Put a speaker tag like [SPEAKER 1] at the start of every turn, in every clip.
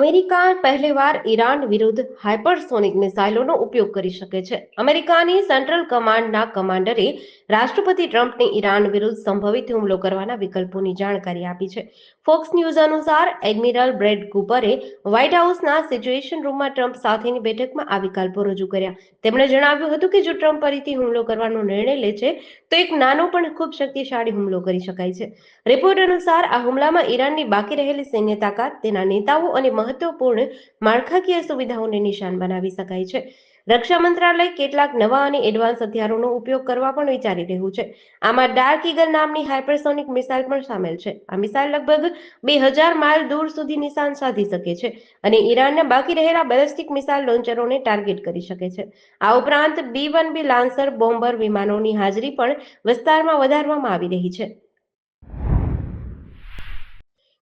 [SPEAKER 1] America પહેલીવાર Iran વિરુદ્ધ hypersonic મિસાઇલોનો ઉપયોગ કરી શકે છે. અમેરિકાની સેન્ટ્રલ કમાન્ડના કમાન્ડરે રાષ્ટ્રપતિ ટ્રમ્પને ઈરાન વિરુદ્ધ સંભવિત હુમલો કરવાના વિકલ્પોની જાણકારી આપી છે. ફોક્સ ન્યૂઝ અનુસાર એડમિરલ બ્રેડ કૂપરે વ્હાઇટ હાઉસના સિચ્યુએશન રૂમમાં ટ્રમ્પ સાથેની બેઠકમાં આ વિકલ્પો રજૂ કર્યા. તેમણે જણાવ્યું હતું કે જો ટ્રમ્પ ફરીથી હુમલો કરવાનો નિર્ણય લે છે તો એક નાનો પણ ખૂબ શક્તિશાળી હુમલો કરી શકાય છે. રિપોર્ટ અનુસાર આ હુમલામાં ઈરાનની બાકી રહેલી સૈન્ય તાકાત, તેના નેતાઓ અને મહત્વપૂર્ણ માળખાકીય સુવિધાઓને નિશાન બનાવી શકાય છે. રક્ષા મંત્રાલય કેટલાક નવા અને એડવાન્સ હથિયારોનો ઉપયોગ કરવા પણ વિચારી રહ્યું છે. આમાં ડાર્ક ઈગલ નામની હાઇપરસોનિક મિસાઇલ પણ સામેલ છે. આ મિસાઇલ લગભગ 2000 માઇલ દૂર સુધી નિશાન સાધી શકે છે અને ઈરાનના બાકી રહેલા બેલિસ્ટિક મિસાઇલ લોન્ચરોને ટાર્ગેટ કરી શકે છે. આ ઉપરાંત B-1B લાન્સર બોમ્બર વિમાનોની હાજરી પણ વિસ્તારમાં વધારવામાં આવી રહી છે.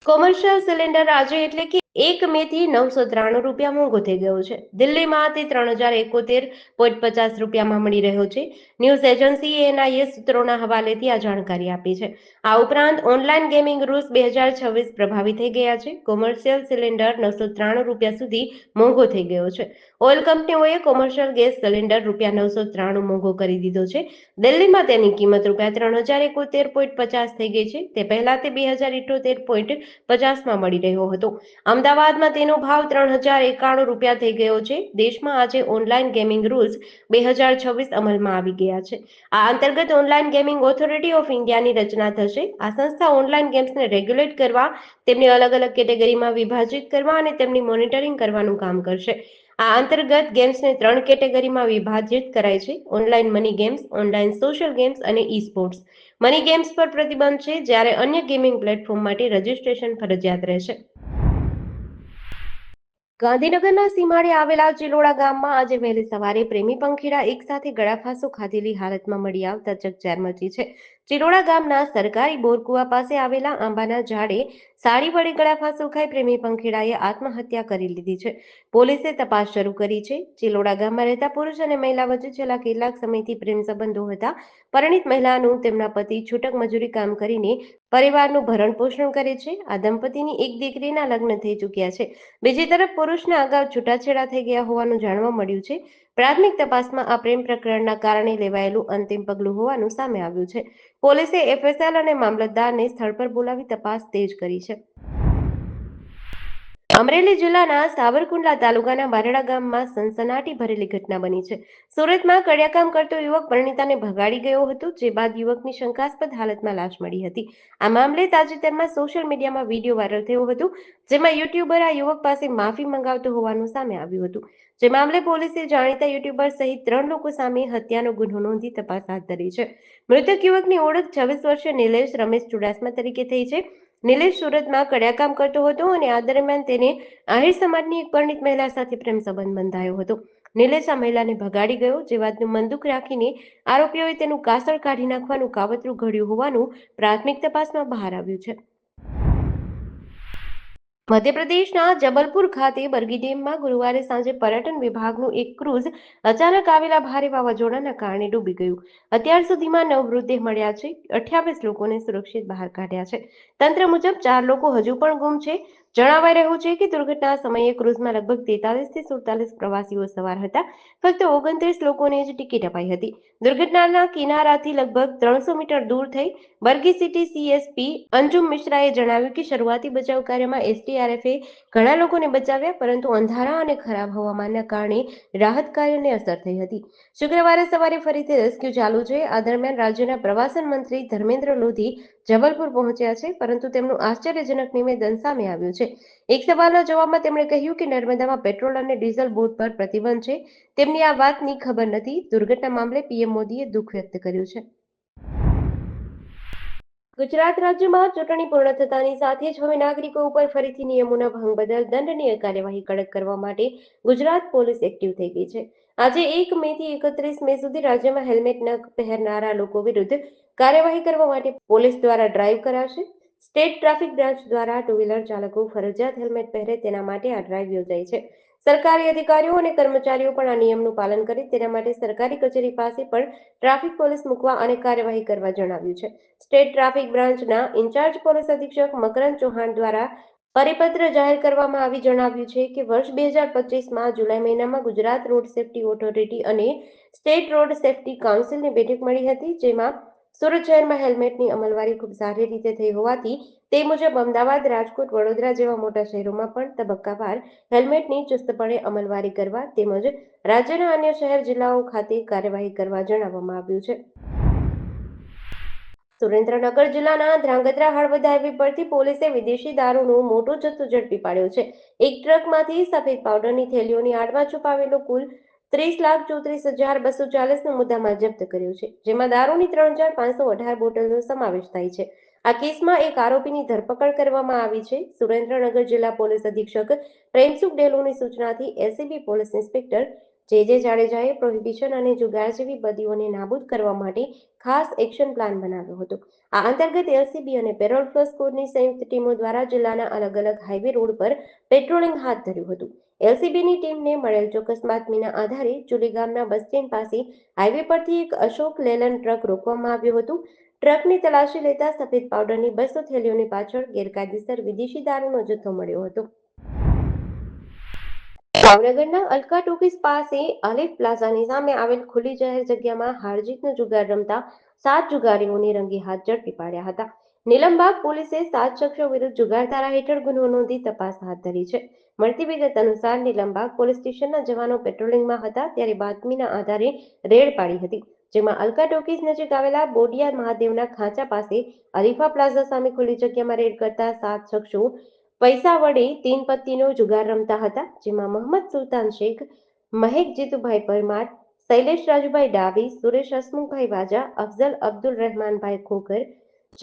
[SPEAKER 1] કોમર્શિયલ સિલિન્ડર આજે એટલે કે 1 મે થી ₹993 મોંઘો થઈ ગયો છે. દિલ્હીમાં તે ₹3071.50 મળી રહ્યો છે. ન્યૂઝ એજન્સી એનઆઈએ સૂત્રોના હવાલેથી આ જાણકારી આપી છે. આ ઉપરાંત ઓનલાઈન ગેમિંગ રૂલ્સ 2026 પ્રભાવી થઈ ગયા છે. કોમર્શિયલ સિલિન્ડર ₹993 સુધી મોંઘો થઈ ગયો છે. ઓઇલ કંપનીઓએ કોમર્શિયલ ગેસ સિલિન્ડર ₹993 મોંઘો કરી દીધો છે. દિલ્હીમાં તેની કિંમત ₹3071.50 થઈ ગઈ છે. તે પહેલા તે 2078.50 મળી રહ્યો હતો. અમદાવાદમાં તેનો ભાવ ₹3091 થઈ ગયો છે. દેશમાં આજે ઓનલાઈન ગેમિંગ રૂલ્સ 2026 અમલમાં આવી ગયા છે. આ અંતર્ગત ઓનલાઈન ગેમિંગ ઓથોરિટી ઓફ ઇન્ડિયાની રચના થશે. આ સંસ્થા ઓનલાઈન ગેમ્સને રેગ્યુલેટ કરવા, તેમને અલગ અલગ કેટેગરીમાં વિભાજિત કરવા અને તેમની મોનિટરિંગ કરવાનું કામ કરશે. આ અંતર્ગત ગેમ્સને 3 કેટેગરીમાં વિભાજિત કરાય છે: online money games, online social games અને ઈ સ્પોર્ટ્સ. મની ગેમ્સ પર પ્રતિબંધ છે, જ્યારે અન્ય ગેમિંગ પ્લેટફોર્મ માટે રજિસ્ટ્રેશન ફરજિયાત રહેશે. ગાંધીનગરના સીમાડે આવેલા ચિલોડા ગામમાં આજે વહેલી સવારે પ્રેમી પંખીડા એકસાથે ગળાફાંસો ખાધેલી હાલતમાં મળી આવતા ચકચાર મચી છે. ચિલોડા ગામના સરકારી બોરકુવા પાસે આવેલા આંબાના ઝાડે સાડી વડે ગળાફાંસો ખાઈ પ્રેમી પંખીડાએ આત્મહત્યા કરી લીધી છે. પોલીસે તપાસ શરૂ કરી છે. ચિલોડા ગામમાં રહેતા પુરુષ અને મહિલા વચ્ચે છેલ્લા કેટલાક સમયથી પ્રેમ સંબંધો હતા. પરિણીત મહિલાનું તેમના પતિ છૂટક મજૂરી કામ કરીને પરિવારનું ભરણ પોષણ કરે છે. આ દંપતીની એક દીકરીના લગ્ન થઈ ચૂક્યા છે. બીજી તરફ પુરુષના અગાઉ છૂટાછેડા થઈ ગયા હોવાનું જાણવા મળ્યું છે. પ્રાથમિક તપાસમાં આ પ્રેમ પ્રકરણના કારણે લેવાયેલું અંતિમ પગલું હોવાનું સામે આવ્યું છે. પોલીસે એફએસએલ અને મામલતદારને સ્થળ પર બોલાવી તપાસ તેજ કરી છે. અમરેલી જિલ્લાના સાવરકુંડલા તાલુકાના બારડા ગામમાં સનસનાટી ભરેલી ઘટના બની છે. સુરતમાં કડિયાકામ કરતો યુવક પરિણીતાને ભગાડી ગયો હતો, જે બાદ યુવકની શંકાસ્પદ હાલતમાં લાશ મળી હતી. આ મામલે તાજેતરમાં સોશિયલ મીડિયામાં વિડીયો વાયરલ થયો હતો, જેમાં યુટ્યુબર આ યુવક પાસે માફી મંગાવતો હોવાનું સામે આવ્યું હતું. જે મામલે પોલીસે જાણીતા યુટ્યુબર સહિત 3 લોકો સામે હત્યાનો ગુનો નોંધી તપાસ હાથ ધરી છે. મૃતક યુવકની ઓળખ 26 વર્ષીય નિલેશ રમેશ ચુડાસમા તરીકે થઈ છે. નિલેશ સુરતમાં કડિયાકામ કરતો હતો અને આ દરમિયાન તેને આહિર સમાજની એક પરિણીત મહિલા સાથે પ્રેમ સંબંધ બંધાયો હતો. નિલેશ આ મહિલાને ભગાડી ગયો, જે વાતનું મનદુખ રાખીને આરોપીઓએ તેનું કાસળ કાઢી નાખવાનું કાવતરું ઘડ્યું હોવાનું પ્રાથમિક તપાસમાં બહાર આવ્યું છે. મધ્યપ્રદેશના જબલપુર ખાતે બરગી ડેમમાં ગુરુવારે સાંજે પર્યટન વિભાગનું એક ક્રૂઝ અચાનક આવેલા ભારે વાવાઝોડાના કારણે ડૂબી ગયું. અત્યાર સુધીમાં 9 મૃતદેહ મળ્યા છે. 28 લોકોને સુરક્ષિત બહાર કાઢ્યા છે. તંત્ર મુજબ 4 લોકો હજુ પણ ગુમ છે. જણાવાઈ રહ્યું છે કે દુર્ઘટના સમયે ક્રૂઝમાં લગભગ 43 થી 47 પ્રવાસીઓ સવાર હતા. ફક્ત 29 લોકોને જ ટિકિટ અપાઈ હતી. દુર્ઘટનાના કિનારાથી લગભગ 300 મીટર દૂર થઈ બરગી સિટી સીએસપી અંજુમ મિશ્રાએ જણાવ્યું કે શરૂઆતી બચાવ કાર્યમાં એસડીઆરએફે ઘણા લોકોને બચાવ્યા, પરંતુ અંધારા અને ખરાબ હવામાનના કારણે રાહત કાર્યને અસર થઈ હતી. શુક્રવારે સવારે ફરીથી રેસ્ક્યુ ચાલુ છે. આ દરમિયાન રાજ્યના પ્રવાસન મંત્રી ધર્મેન્દ્ર લોધી જબલપુર પહોંચ્યા છે, પરંતુ તેમનું આશ્ચર્યજનક નિવેદન સામે આવ્યું છે. એક સવાલના જવાબમાં તેમણે કહ્યું કે નર્મદામાં પેટ્રોલ અને ડીઝલ બોટ પર પ્રતિબંધ છે. તેમની આ વાતની ખબર નથી. દુર્ઘટના મામલે પીએમ મોદીએ દુઃખ વ્યક્ત કર્યું છે. ગુજરાત રાજ્યમાં ચૂંટણી પૂર્ણ થતાની સાથે જ હવે નાગરિકો ઉપર ફરીથી નિયમોના ભંગ બદલ દંડનીય કાર્યવાહી કડક કરવા માટે ગુજરાત પોલીસ એક્ટિવ થઈ ગઈ છે. આજે 1 મે થી 31 મે સુધી રાજ્યમાં હેલ્મેટ ન પહેરનારા લોકો વિરુદ્ધ કાર્યવાહી કરવા માટે પોલીસ દ્વારા ડ્રાઈવ કરાશે. સ્ટેટ ટ્રાફિક બ્રાન્ચ દ્વારા ટુ વ્હીલર ચાલકો ફરજિયાત હેલ્મેટ પહેરે તેના માટે આ ડ્રાઈવ યોજાઈ છે. સરકારી અધિકારીઓ અને કર્મચારીઓ પણ આ નિયમનું પાલન કરે તેના માટે સરકારી કચેરી પાસે પણ ટ્રાફિક પોલીસ મૂકવા અને કાર્યવાહી કરવા જણાવ્યું છે. સ્ટેટ ટ્રાફિક બ્રાન્ચના ઇન્ચાર્જ પોલીસ અધિક્ષક મકરંદ ચૌહાણ દ્વારા પરિપત્ર જાહેર કરવામાં આવી જણાવ્યું છે કે વર્ષ 2025માં જુલાઈ મહિનામાં ગુજરાત રોડ સેફ્ટી ઓથોરિટી અને સ્ટેટ રોડ સેફ્ટી કાઉન્સિલની બેઠક મળી હતી, જેમાં સુરત શહેરમાં હેલ્મેટની અમલવારી ખૂબ સારી રીતે થઈ હોવાથી તે મુજબ અમદાવાદ, રાજકોટ, વડોદરા જેવા મોટા શહેરોમાં પણ તબક્કાવાર હેલ્મેટની ચુસ્તપણે અમલવારી કરવા તેમજ રાજ્યના અન્ય શહેર જિલ્લાઓ ખાતે કાર્યવાહી કરવા જણાવવામાં આવ્યું છે. સુરેન્દ્રનગર જિલ્લાના ધ્રાંગધ્રા હળવદ હાઈવે પરથી પોલીસે વિદેશી દારૂનો મોટો જથ્થો ઝડપી પાડ્યો છે. એક ટ્રકમાંથી સફેદ પાવડરની થેલીઓની આડમાં છુપાવેલો કુલ 30,34,240નો મુદ્દામાલ જપ્ત કર્યો છે, જેમાં દારૂની 3,518 બોટલનો સમાવેશ થાય છે. આ કેસમાં એક આરોપીની ધરપકડ કરવામાં આવી છે. સુરેન્દ્રનગર જિલ્લા પોલીસ અધિક્ષક પ્રેમસુખ ડેલોની સૂચનાથી એસીબી પોલીસ ઇન્સ્પેક્ટર જે જાડેજાએ પ્રોહિબિશન અને જુગાર જેવી બદીઓને નાબૂદ કરવા માટે ખાસ એક્શન પ્લાન બનાવ્યો હતો. આ અંતર્ગત એલસીબી અને પેરોલ ફ્લો સ્કોડની સંયુક્ત ટીમો દ્વારા જિલ્લાના અલગ અલગ હાઈવે રોડ પર પેટ્રોલિંગ હાથ ધર્યું હતું. એલસીબીની ટીમને મળેલ ચોક્કસ બાતમીના આધારે ચુલી ગામના બસ સ્ટેન્ડ પાસે હાઈવે પરથી એક અશોક લેલન ટ્રક રોકવામાં આવ્યું હતું. ટ્રકની તલાશી લેતા સફેદ પાવડરની 200 થેલીઓની પાછળ ગેરકાયદેસર વિદેશી દારૂનો જથ્થો મળ્યો હતો. ભાવનગરના અલકા ટોકીઝ પાસે અલીફ પ્લાઝાની સામે આવેલ ખુલ્લી જાહેર જગ્યામાં હારજીતનો જુગાર રમતા 7 જુગારીઓને રંગે હાથ ઝડપી પાડ્યા હતા. નીલમબાગ પોલીસે 7 શખ્સો વિરુદ્ધ જુગાર ધારા હેઠળ ગુનો નોંધી તપાસ હાથ ધરી છે. મળતી વિગત અનુસાર નીલમબાગ પોલીસ સ્ટેશનના જવાનો પેટ્રોલિંગમાં હતા ત્યારે બાતમીના આધારે રેડ પાડી હતી, જેમાં અલકા ટોકીઝ નજીક આવેલા બોડિયા મહાદેવના ખાંચા પાસે અલીફા પ્લાઝા સામે ખુલ્લી જગ્યામાં રેડ કરતા 7 શખ્સો પૈસા વડે 3 પત્તીનો જુગાર રમતા હતા, જેમાં મોહમ્મદ સુલતાન શેખ, મહેક જીતુભાઈ પરમાર, શૈલેષ રાજુભાઈ ડાબી, સુરેશ હસમુખભાઈ વાજા, અફઝલ અબ્દુલ રહેમાનભાઈ ખોખર,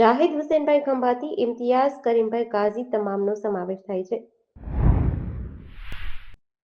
[SPEAKER 1] જાહિદ હુસેનભાઈ ખંભાતી, ઇમ્તિયાઝ કરીમભાઈ કાઝી તમામનો સમાવેશ થાય છે.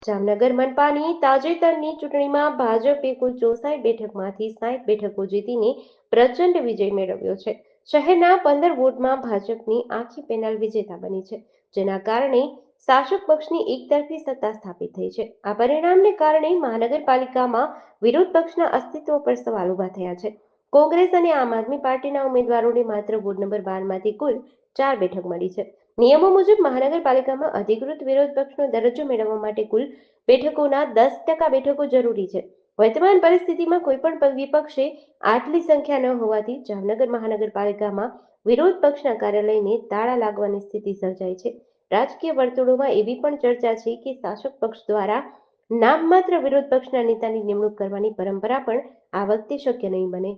[SPEAKER 1] જામનગર મનપાની તાજેતરની ચૂંટણીમાં ભાજપે કુલ 64 બેઠકમાંથી 60 બેઠકો જીતીને પ્રચંડ વિજય મેળવ્યો છે. શહેરના 15 વોર્ડમાં ભાજપની આખી પેનલ વિજેતા બની છે, જેના કારણે શાસક પક્ષની એકતરફી સત્તા સ્થાપિત થઈ છે. આ પરિણામને કારણે મહાનગરપાલિકામાં વિરોધ પક્ષના અસ્તિત્વ પર સવાલ ઉભા થયા છે. કોંગ્રેસ અને આમ આદમી પાર્ટીના ઉમેદવારોને માત્ર વોર્ડ નંબર 12માંથી કુલ 4 બેઠક મળી છે. નિયમો મુજબ મહાનગરપાલિકામાં અધિકૃત વિરોધ પક્ષનો દરજ્જો મેળવવા માટે કુલ બેઠકોના 10% બેઠકો જરૂરી છે. વર્તમાન પરિસ્થિતિમાં કોઈપણ વિપક્ષે આટલી સંખ્યા ન હોવાથી જામનગર મહાનગરપાલિકામાં વિરોધ પક્ષના કાર્યાલયને તાળા લાગવાની સ્થિતિ સર્જાઈ છે. રાજકીય વર્તુળોમાં એવી પણ ચર્ચા છે કે શાસક પક્ષ દ્વારા નામમાત્ર વિરોધ પક્ષના નેતાની નિમણૂક કરવાની પરંપરા પણ આ વખતે શક્ય નહીં બને.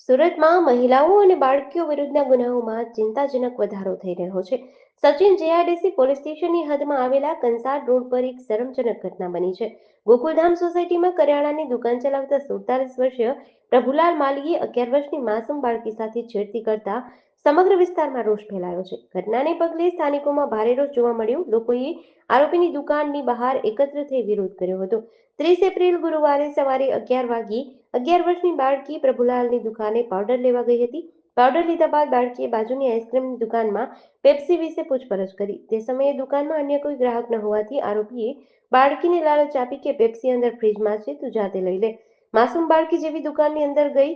[SPEAKER 1] સુરતમાં મહિલાઓ અને બાળકીઓ વિરુદ્ધના ગુનાઓમાં ચિંતાજનક વધારો થઈ રહ્યો છે. સચિન જેઆઈડીસી પોલીસ સ્ટેશનની હદમાં આવેલા કંસાર રોડ પર એક શરમજનક ઘટના બની છે. ગોકુલધામ સોસાયટીમાં કરિયાણાની દુકાન ચલાવતા 47 વર્ષીય પ્રભુલાલ માલીએ 11 વર્ષની માસૂમ બાળકી સાથે છેડતી કરતા સમગ્ર વિસ્તારમાં રોષ ફેલાયો છે. ઘટનાને પગલે સ્થાનિકોમાં ભારે રોષ જોવા મળ્યો. લોકોએ આરોપીની દુકાનની બહાર એકત્ર થઈ વિરોધ કર્યો હતો. 30 એપ્રિલ ગુરુવારે સવારે 11 વાગ્યે 11 વર્ષની બાળકી પ્રભુલાલની દુકાને પાવડર લેવા ગઈ હતી. પાવડર લીધા બાદ બાળકીએ બાજુની આઈસ્ક્રીમની દુકાનમાં પેપ્સી વિશે પૂછપરછ કરી. તે સમયે દુકાનમાં અન્ય કોઈ ગ્રાહક ન હોવાથી આરોપીએ બાળકીને લાલચ આપી કે પેપ્સી અંદર ફ્રીજમાં છે, તું જાતે લઈ લે. માસૂમ બાળકી જેવી દુકાનની અંદર ગઈ,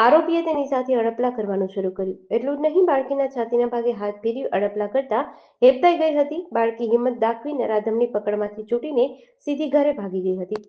[SPEAKER 1] આરોપીએ તેની સાથે અડપલા કરવાનું શરૂ કર્યું. એટલું જ નહીં, બાળકીના છાતીના ભાગે હાથ ફેરવી અડપલા કરતા હેબતાઈ ગઈ હતી. બાળકી હિંમત દાખવી નરાધમની પકડમાંથી છૂટીને સીધી ઘરે ભાગી ગઈ હતી.